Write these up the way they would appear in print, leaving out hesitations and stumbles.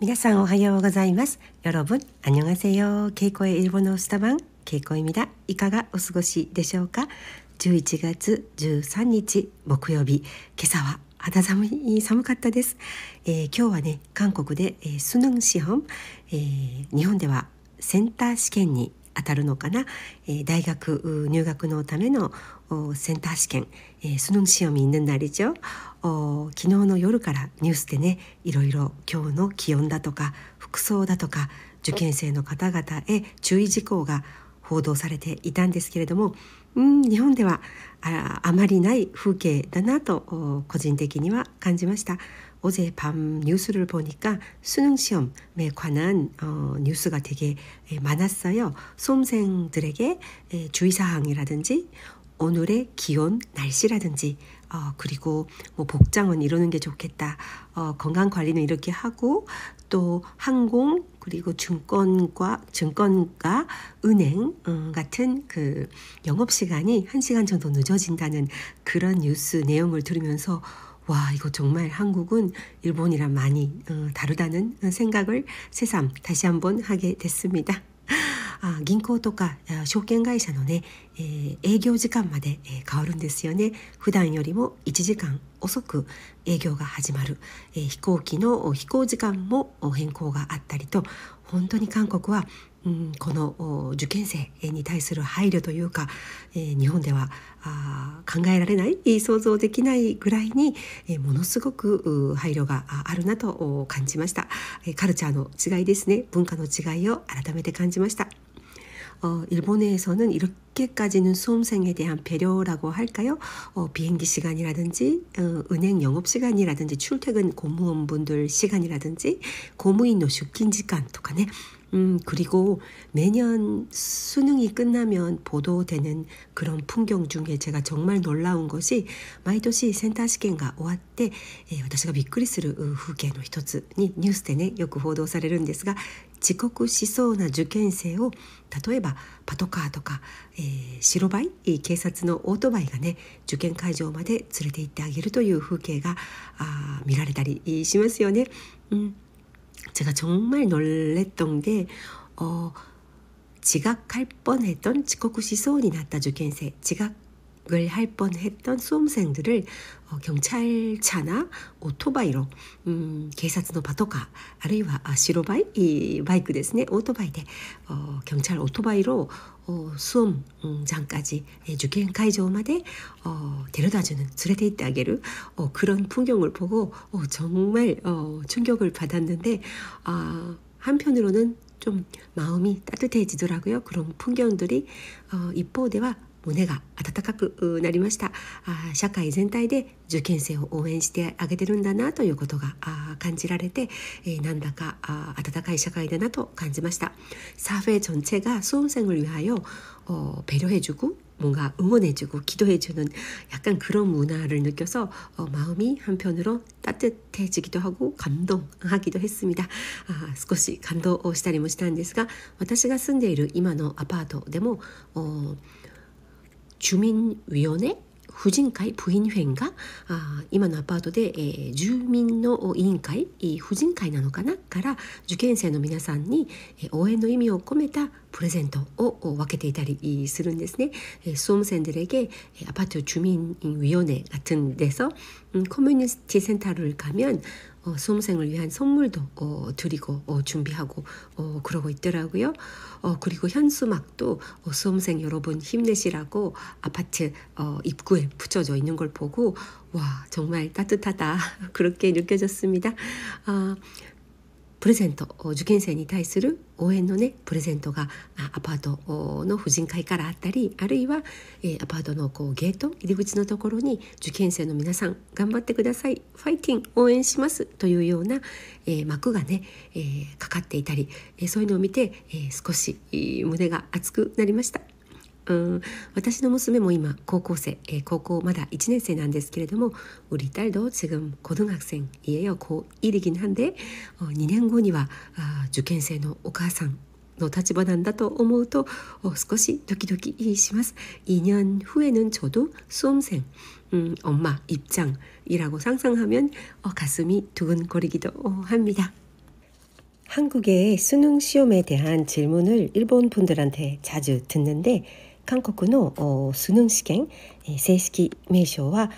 皆さんおはようございます。여러분 안녕하세요. 케이코의 일본어 수다방 케이코입니다. いかがお過ごしでしょうか。11月13日木曜日、今朝は肌寒かったです。今日はね、韓国で、수능 시험、日本ではセンター試験に当たるのかな、大学入学のためのセンター試験、수능 시험이 있는 날이죠。昨日の夜からニュースでね、いろいろ今日の気温だとか服装だとか受験生の方々へ注意事項が報道されていたんですけれども、日本ではあまりない風景だなと個人的には感じました。어제 밤 뉴스를 보니까 수능 시험에 관한 뉴스가 되게 많았어요. 수험생들에게 주의사항이라든지 오늘의 기온, 날씨라든지 그리고 뭐 복장은 이러는 게 좋겠다. 건강관리는 이렇게 하고 또 항공 그리고 증권가 은행 같은 그 영업시간이 1시간 정도 늦어진다는 그런 뉴스 내용을 들으면서 와, 이거 정말 한국은 일본이랑 많이 다르다는 생각을 새삼 다시 한번 하게 됐습니다. 銀行とか証券会社のね、営業時間まで変わるんですよね。普段よりも1時間遅く営業が始まる、飛行機の飛行時間も変更があったりと、本当に韓国はこの受験生に対する配慮というか、日本では考えられない、想像できないぐらいにものすごく配慮があるなと感じました。カルチャーの違いですね。文化の違いを改めて感じました。일본에서는 이렇게까지는 수험생에 대한 배려라고 할까요? 비행기 시간이라든지 은행 영업시간이라든지 출퇴근 공무원분들 시간이라든지 고무인出勤 시간 とかね。그리고 매년 수능이 끝나면 보도되는 그런 풍경 중에 제가 정말 놀라운 것이 毎年センター試験が終わって、私がびっくりする風景の一つにニュースでね、よく報道されるんですが、遅刻しそうな受験生を例えばパトカーとか、白バイ、警察のオートバイがね、受験会場まで連れて行ってあげるという風景が見られたりしますよね。제가 정말 놀랬던 게 지각할 뻔했던遅刻しそうになった受験生、지각을 할 뻔했던 수험생들을 경찰차나 오토바이로 警察のパトカーあるいは白バイ、バイクですね、オートバイで경찰 오토바이로 수험장까지受験会場まで데려다주는, 連れて行ってあげる그런 풍경을 보고 정말 충격을 받았는데 한편으로는 좀 마음이 따뜻해지더라고요. 그런 풍경들이一方では胸が温かくなりました。社会全体で受験生を応援してあげてるんだなということが感じられて、なんだか温かい社会だなと感じました。사회 전체가 수험생을 위하여 배려해주고 뭔가 응원해주고 기도해주는 약간 그런 문화를 느껴서 마음이 한편으로 따뜻해지기도 하고 감동하기도 했습니다. 少し感動したりもしたんですが、私が住んでいる今のアパートでも주민위원회婦人会部員회인가今のアパートで、住民の委員会婦人会なのかなから受験生の皆さんに、応援の意味を込めたプレゼントを分けていたりするんですね。수험생들에게 아파트 주민위원회 같은 데서 커뮤니티 센터를 가면 수험생을 위한 선물도 드리고 준비하고 그러고 있더라고요. 그리고 현수막도 수험생 여러분 힘내시라고 아파트 입구에 붙여져 있는 걸 보고 와, 정말 따뜻하다 그렇게 느껴졌습니다. プレゼント、受験生に対する応援のね、プレゼントがアパートの婦人会からあったり、あるいは、アパートのゲート入り口のところに受験生の皆さん頑張ってください、ファイティン応援しますというような、幕がね、かかっていたり、そういうのを見て、少し胸が熱くなりました。私の娘も今高校生、高校まだ1年生なんですけれども、우리 딸도 지금 고등학생이에요. 고1이긴 한데 2年後には受験生のお母さんの立場なんだと思うと少しドキドキします。 2년 후에는 저도 수험생 엄마 입장이라고 상상하면 가슴이 두근거리기도 합니다. 한국의 수능 시험에 대한 질문을 일본 분들한테 자주 듣는데 한국의 수능試験 正式名称は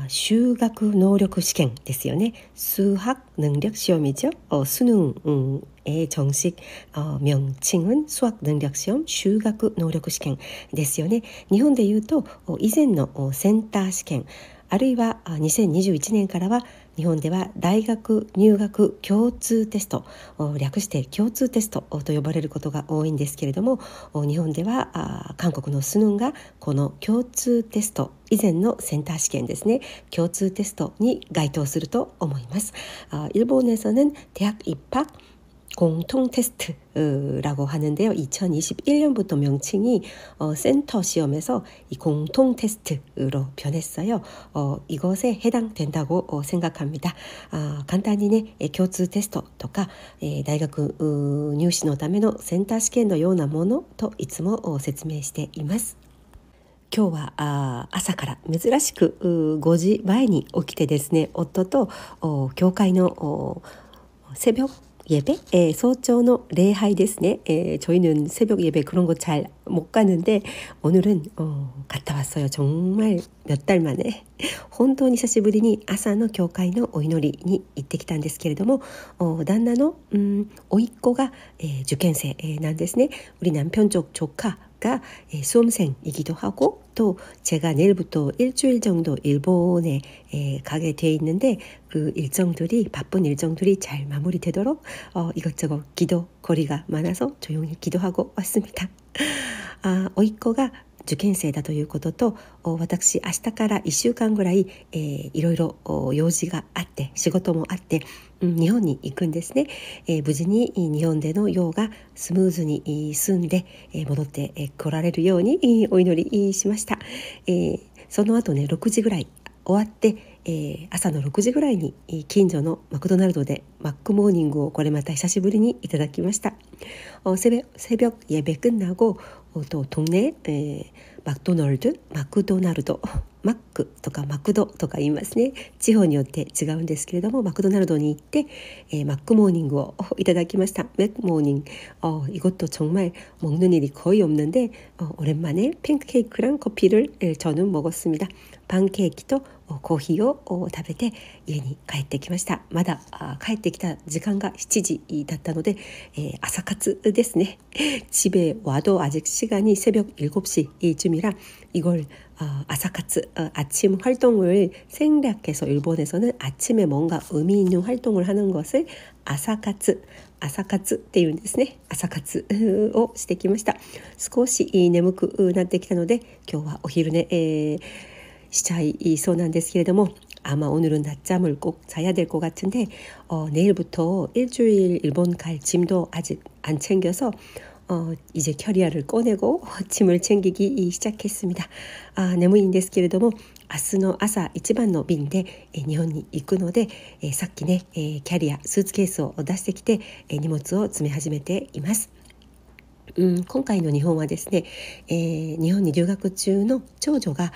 修学能力試験ですよね。数学能力시험이죠. 수능의 정식 명칭은 수학 능력 시험, 修学能力試験ですよね。日本で言うと以前のセンター試験、あるいは2021年からは日本では大学入学共通テスト、略して共通テストと呼ばれることが多いんですけれども、日本では韓国のスヌンがこの共通テスト以前のセンター試験ですね、共通テストに該当すると思います。일본에서는 대학 입학 공통 테스트라고 하는데요. 2021년부터 명칭이 센터 시험에서 이 공통 테스트로 변했어요. 이것에 해당된다고 생각합니다. 간단히共通テストとか大学入試のためのセンター試験のようなものといつも説明しています。今日は朝から珍しく5時前に起きてですね、夫と教会の새벽 예배? 소초의礼拝ですね. 저희는 새벽 예배 그런 거 잘 못 가는데 오늘은 갔다 왔어요. 정말 몇 달 만에. 本当に久しぶりに朝の教会のお祈りに行ってきたんですけれども、旦那の甥っ子が受験生なんですね。 우리 남편 쪽 조카가 수험생이기도 하고 또 제가 내일부터 일주일 정도 일본에 가게 돼 있는데 그 일정들이 바쁜 일정들이 잘 마무리되도록 이것저것 기도거리가 많아서 조용히 기도하고 왔습니다. 甥っ子が受験生だということと、私明日から1週間ぐらい、いろいろ用事があって仕事もあって、日本に行くんですね。無事に日本での用がスムーズに済んで、戻って来られるようにお祈りしました。その後ね、6時ぐらい終わって、朝の6時ぐらいに近所のマクドナルドでマックモーニングをこれまた久しぶりにいただきました。새벽 예배 끝나고 또 동네 마크도날드,マックとかマクドとか言いますね。地方によって違うんですけれども、マクドナルドに行って、マックモーニングをいただきました。맥 모닝. 이것도 정말 먹는 일이 거의 없는데 오랜만에 팬케이크랑 커피를 저는 먹었습니다. 팬케이크とコーヒーを食べて家に帰ってきました。まだ帰ってきた時間が7時だったので、朝活ですね。집에 와도 아직 시간이 새벽 7시쯤이라 이걸 아사카츠, 아침 활동을 생략해서 일본에서는 아침에 뭔가 의미 있는 활동을 하는 것을 아사카츠っていうんですね。朝活をしてきました。少し眠くなってきたので今日はお昼寝、しちゃいそうなんですけれども, 아마 오늘은 낮잠을 꼭 자야 될 것 같은데 내일부터 일주일 일본 갈 짐도 아직 안 챙겨서 이제 캐리어를 꺼내고 짐을 챙기기 시작했습니다. 眠いんですけれども明日の朝一番の便で日本に行くので、さっきね、キャリアスーツケースを出してきて荷物を詰め始めています。今回の日本はですね、日本に留学中の長女が、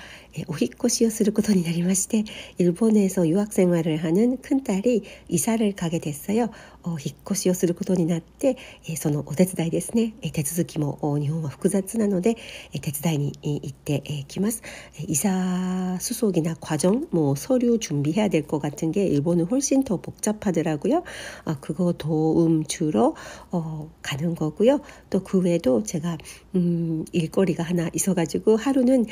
お引越しをすることになりまして、일본에서 유학 생활을 하는 큰딸이 이사를 가게 됐어요. 引っ越しをすることになって、そのお手伝いですね。手続きも日本は複雑なので、手伝いに行ってきます。이사 수속이나 과정, 서류 준비해야 될 것 같은 게 일본은 훨씬 더 복잡하더라고요. 그거 도움 주러 가는 거고요. 또 그 외에도 제가 일거리가 하나 있어가지고 하루는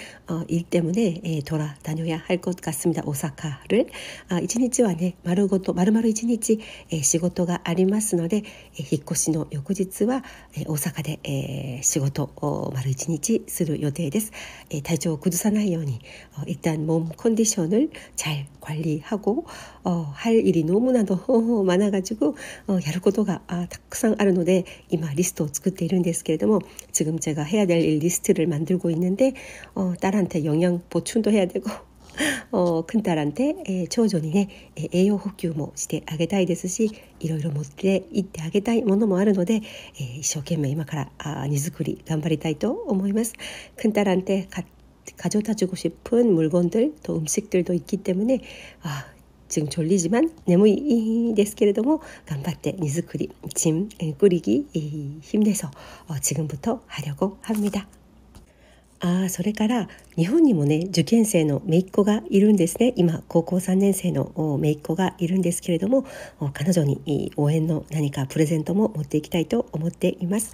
일 때문에 돌아다녀야 할 것 같습니다. 오사카를 1日はね、丸々1日仕事がありますので、引っ越しの翌日は大阪で仕事を丸1日する予定です。体調を崩さないように일단 몸 컨디션을 잘 관리하고 할 일이 너무나도 많아가지고やることがたくさんあるので今リストを作っているんですけれども, 지금 제가 해야 될 일 리스트를 만들고 있는데 딸한테 영양 보충도 해야 되고 큰딸한테長女にね栄養補給もしてあげたいですし、いろいろ持って行ってあげたいものもあるので、一生懸命今から荷造り頑張りたいと思います。큰딸한테 가져다 주고 싶은 물건들 또 음식들도 있기 때문에 지금 졸리지만眠いですけれども頑張って荷造り、짐 꾸리기 힘내서 지금부터 하려고 합니다. それから日本にもね受験生の姪っ子がいるんですね。今高校3年生の姪っ子がいるんですけれども彼女に応援の何かプレゼントも持っていきたいと思っています。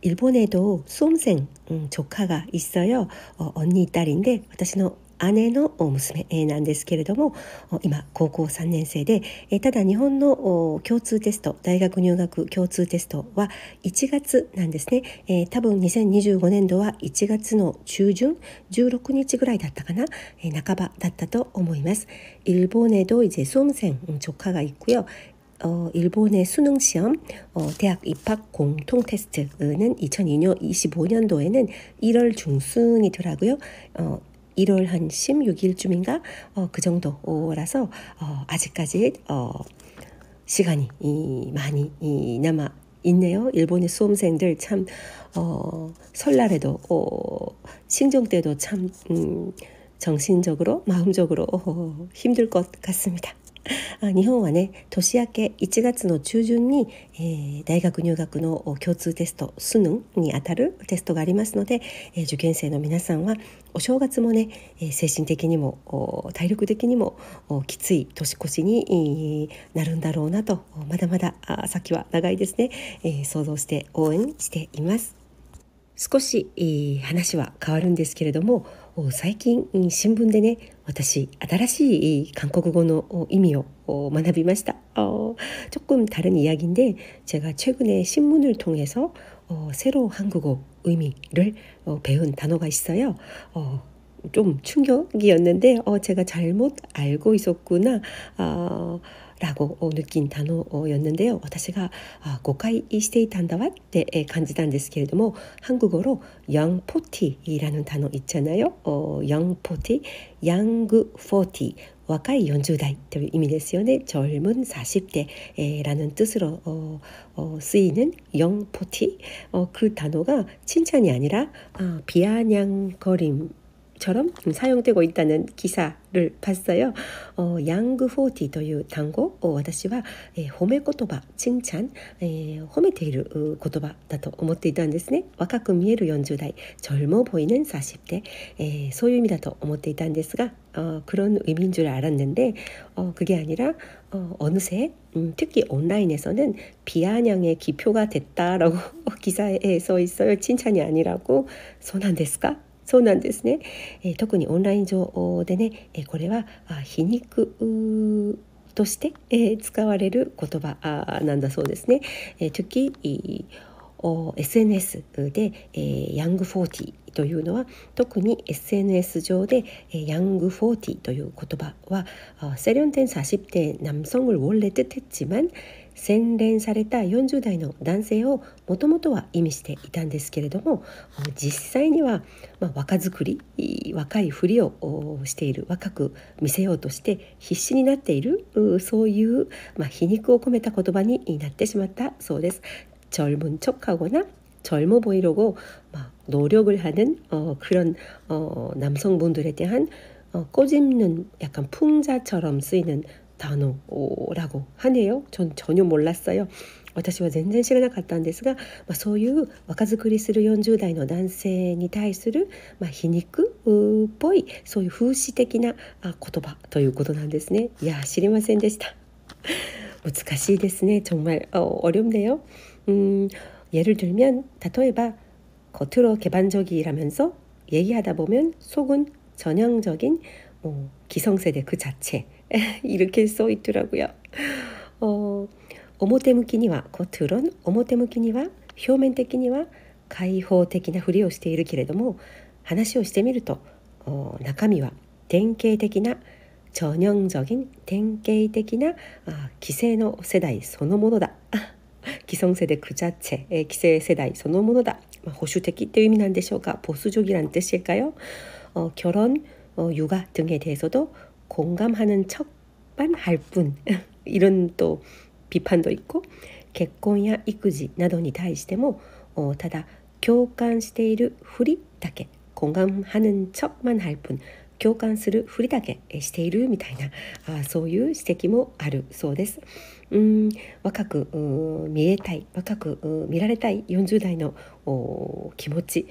일본에도 수험생 조카가 있어요. 언니 딸인데私の姉の娘なんですけれども今高校3年生でただ日本の共通テスト大学入学共通テストは1月なんですね。多分2025年度は1月の中旬16日ぐらいだったかな、半ばだったと思います。일본에도 이제 수험생 조카가 있고요. 일본의 수능 시험 대학 입학 공통 테스트는 2025년도에는 1월 중순이더라고요. 1월 한 16일쯤인가 그 정도라서 아직까지 시간이 많이 남아 있네요. 일본의 수험생들 참 설날에도 신정 때도 참 정신적으로 마음적으로 힘들 것 같습니다. 日本はね年明け1月の中旬に、大学入学の共通テストスヌンにあたるテストがありますので、受験生の皆さんはお正月もね、精神的にも体力的にもきつい年越しになるんだろうなとまだまだ先は長いですね、想像して応援しています。少し話は変わるんですけれども最近新聞でね私新しい韓国語の意味を学びました。조금 다른 이야기인데 제가 최근에 신문을 통해서 새로 한국어 의미를 배운 단어가 있어요. 좀 충격이었는데 제가 잘못 알고 있었구나 라고 느낀 단어였는데요. 私が誤解していたんだわって感じたんですけれども한국어로 영포티라는 단어 있잖아요. 영포티, 양그 포티若い40代という意味ですよね。젊은 40대라는 뜻으로 쓰이는 영포티 그 단어가 칭찬이 아니라 비아냥거림 처럼 사용되고 있다는 기사를 봤어요. 양그 포티 という単語私は褒め言葉칭찬褒めている言葉だと思っていたんですね。若く見える40代젊어 보이는 40대そういう意味だと思っていたんですが그런 의미인 줄 알았는데 그게 아니라 어느새 특히 온라인에서는 비아냥의 기표가 됐다라고 기사에 써 있어요. 칭찬이 아니라고. そうなんですかそうなんですね。特にオンライン上でね、これは皮肉として、使われる言葉なんだそうですね。특히 SNS で、ヤング40というのは特に SNS 上で、ヤング40という言葉は세련된40대 남성을 원래 뜻했지만洗練された40代の男性をもともとは意味していたんですけれども実際には、若作り若いふりをしている若く見せようとして必死になっているそういう、皮肉を込めた言葉になってしまったそうです。젊은 척하거나 젊어 보이려고 노력을 하는 그런 남성분들에 대한 꼬집는 약간 풍자처럼 쓰이는 단어라고 하네요. 전 전혀 몰랐어요. 私は全然知らなかったんですが、そういう若作りする40代の男性に対する、皮肉っぽいそういう風刺的な言葉ということなんですね。いや知りませんでした。難しいですね。정말 어렵네요. 예를 들면例えば 겉으로 개방적이라면서 얘기하다 보면 속은 전형적인 기성세대 그 자체 이렇게 써 있더라고요. 表向きには 겉으론 表向きには表面的には開放的なふりをしているけれども話をしてみると中身は典型的な 전형적인典型的な 기세의 세대 そのものだ 기성세대 그 자체 기세 세대 そのものだ 保守的という意味なんでしょうか 보수적이란 뜻일까요? 결혼, 육아 등에 대해서도 공감하는 척만 할 뿐 이런 또 비판도 있고結婚や 育児 などに対してもただ共感しているふりだけ 공감하는 척만 할 뿐共感するふりだけしているみたいなそういう指摘もあるそうです。若く見えたい、若く見られたい40代の気持ち、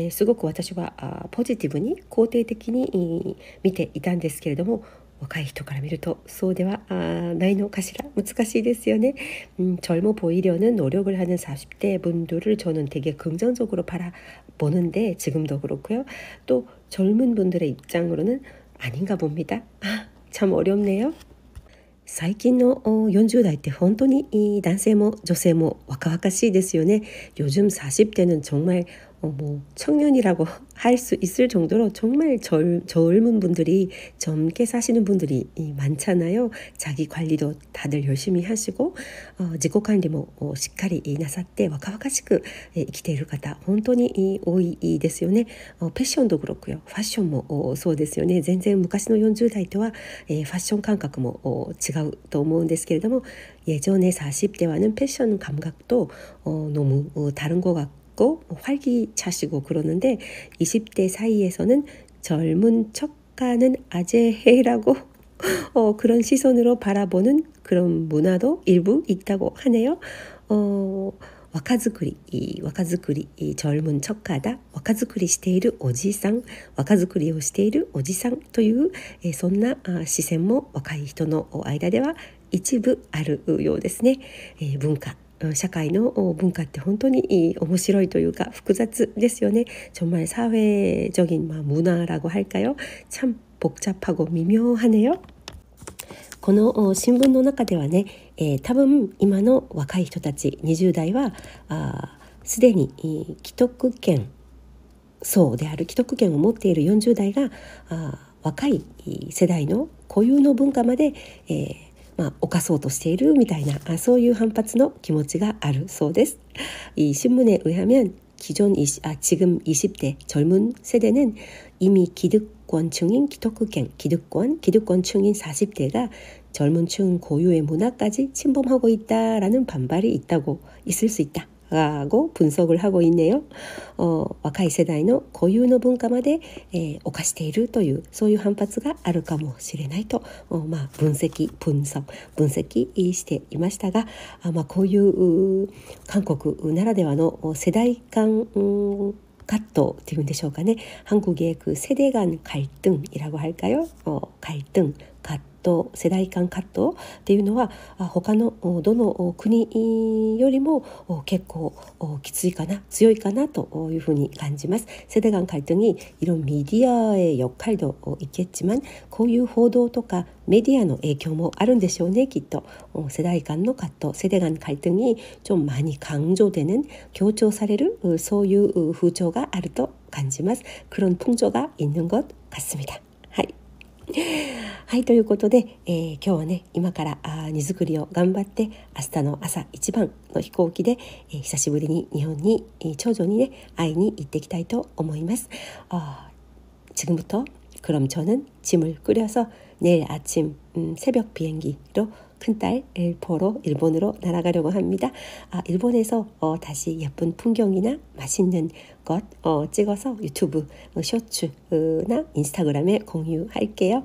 すごく私はポジティブに肯定的に見ていたんですけれども、若い人から見るとそうではないのかしら。難しいですよね。젊어 보이려는 노력을 하는 40대 분들을 저는 되게 긍정적으로 바라보는데, 지금도 그렇고요. 또 젊은 분들의 입장으로는 아닌가 봅니다. 참 어렵네요. 最近の40代って本当に男性も女性も若々しいですよね。요즘40대는 정말 뭐 청년이라고 할 수 있을 정도로 정말 젊은 분들이, 젊게 사시는 분들이 많잖아요. 자기 관리도 다들 열심히 하시고自己管理もしっかりなさって若々しく生きている方本当に多いですよね。패션도 그렇고요. ファッションもそうですよね。全然昔の40代とはファッション感覚も違うと思うんですけれども, 예전의 40대와는 패션 감각도 너무 다른 것 같고 활기차시고 그러는데, 20대 사이에서는 젊은 척하는 아재라고 그런 시선으로 바라보는 그런 문화도 일부 있다고 하네요.若作り젊은 척하다, 若作りしているおじさん、若作りをしているおじさんという、そんな視線も若い人の間では一部あるようですね。文化、社会の文化って本当に面白いというか複雑ですよね。정말 사회적인 문화라고 할까요? 참 복잡하고 미묘하네요. この新聞の中ではね、多分今の若い人たち20代はすでに既得権層である既得権を持っている40代が若い世代の固有の文化まで、犯そうとしているみたいなそういう反発の気持ちがあるそうです。이 신문에 의하면 지금 20대 젊은 세대는 이미 기득권층인 기득권층인 40대가 젊은 층 고유의 문화까지 침범하고 있다라는 반발이 있을 수 있다 라고 분석을 하고 있네요. 若い世代の固有の文化まで、犯しているというそういう反発があるかもしれないと、分析していましたが、こういう韓国ならではの世代間葛藤っていうんでしょうかね。한국의 그 세대 간 갈등이라고 할까요? 갈등,葛藤、世代間葛藤っていうのは他のどの国よりも結構きついかな、強いかなというふうに感じます。세대 간 갈등이 이런 미디어의 역할도 있겠지만,こういう報道とかメディアの影響もあるんでしょうね、きっと。世代間の葛藤、세대 간 갈등이 좀 많이 강조되는,強調されるそういう風潮があると感じます。그런 풍조가 있는 것 같습니다。はい、ということで、今日はね、今から荷造りを頑張って明日の朝一番の飛行機で、久しぶりに日本に長女にね会いに行ってきたいと思います。지금부터 그럼 저는 짐을 꾸려서 내일 아침 새벽 비행기로 큰딸 보러 일본으로 날아가려고 합니다. 일본에서 다시 예쁜 풍경이나 맛있는 것 찍어서 유튜브 쇼츠나 인스타그램에 공유할게요.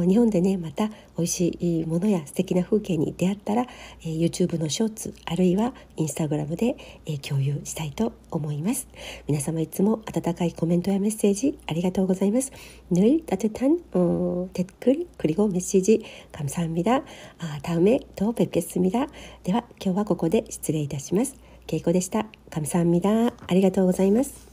日本でねまた美味しいものや素敵な風景に出会ったら YouTube のショーツあるいはインスタグラムで共有したいと思います。皆様いつも温かいコメントやメッセージありがとうございます。늘 따뜻한 댓글 그리고 메시지 감사합니다. 다음에 또 뵙겠습니다. では今日はここで失礼いたします。けいこでした。감사합니다。ありがとうございます。